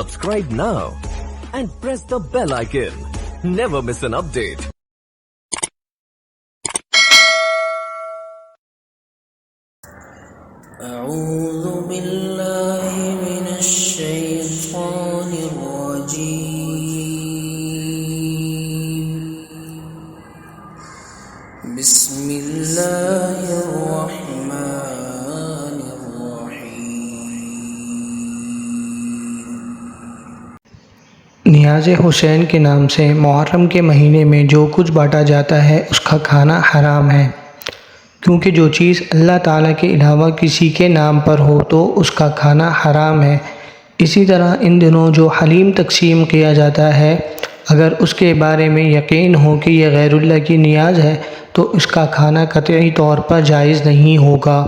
Subscribe now and press the bell icon. Never miss an update. أعوذ بالله من الشيطان الرجيم. بسم الله الرحمن الرحيم. نیاز حسین کے نام سے محرم کے مہینے میں جو کچھ بانٹا جاتا ہے اس کا کھانا حرام ہے، کیونکہ جو چیز اللہ تعالیٰ کے علاوہ کسی کے نام پر ہو تو اس کا کھانا حرام ہے۔ اسی طرح ان دنوں جو حلیم تقسیم کیا جاتا ہے، اگر اس کے بارے میں یقین ہو کہ یہ غیر اللہ کی نیاز ہے تو اس کا کھانا قطعی طور پر جائز نہیں ہوگا،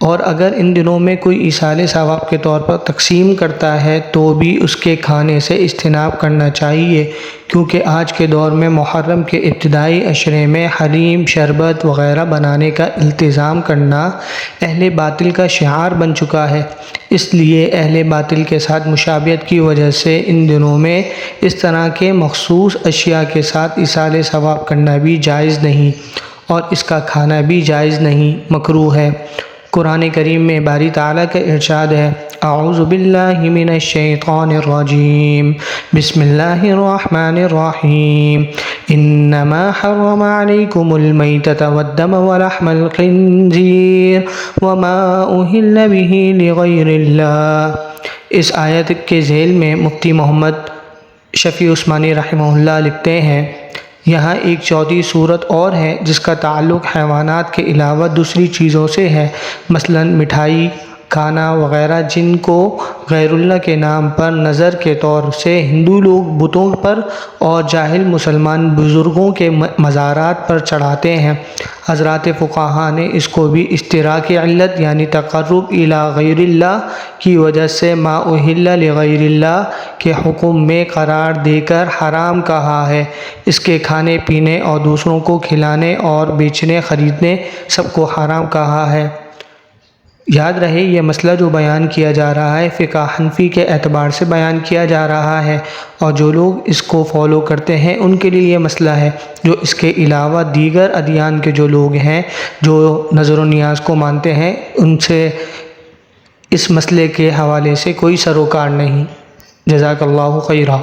اور اگر ان دنوں میں کوئی ایصال ثواب کے طور پر تقسیم کرتا ہے تو بھی اس کے کھانے سے اجتناب کرنا چاہیے، کیونکہ آج کے دور میں محرم کے ابتدائی عشرے میں حلیم، شربت وغیرہ بنانے کا التزام کرنا اہل باطل کا شعار بن چکا ہے۔ اس لیے اہل باطل کے ساتھ مشابہت کی وجہ سے ان دنوں میں اس طرح کے مخصوص اشیاء کے ساتھ ایصال ثواب کرنا بھی جائز نہیں، اور اس کا کھانا بھی جائز نہیں، مکروہ ہے۔ قرآن کریم میں باری تعالیٰ کا ارشاد ہے، اعوذ باللہ من الشیطان الرجیم، بسم اللہ الرحمن الرحیم، انما حرم علیکم المیتۃ والدم ولحم الخنزیر وما اہل بہ لغیر اللہ۔ اس آیت کے ذیل میں مفتی محمد شفیع عثمانی رحمہ اللہ لکھتے ہیں، یہاں ایک چوتھی صورت اور ہے جس کا تعلق حیوانات کے علاوہ دوسری چیزوں سے ہے، مثلا مٹھائی، کھانا وغیرہ، جن کو غیر اللہ کے نام پر نذر کے طور سے ہندو لوگ بتوں پر اور جاہل مسلمان بزرگوں کے مزارات پر چڑھاتے ہیں۔ حضرات فقہا نے اس کو بھی اشتراک علت یعنی تقرب الی غیر اللہ کی وجہ سے ما اہل لغیر اللہ کے حکم میں قرار دے کر حرام کہا ہے۔ اس کے کھانے پینے اور دوسروں کو کھلانے اور بیچنے خریدنے سب کو حرام کہا ہے۔ یاد رہے یہ مسئلہ جو بیان کیا جا رہا ہے فقہ حنفی کے اعتبار سے بیان کیا جا رہا ہے، اور جو لوگ اس کو فالو کرتے ہیں ان کے لیے یہ مسئلہ ہے۔ جو اس کے علاوہ دیگر ادیان کے جو لوگ ہیں جو نذر و نیاز کو مانتے ہیں ان سے اس مسئلے کے حوالے سے کوئی سروکار نہیں۔ جزاک اللہ خیرہ۔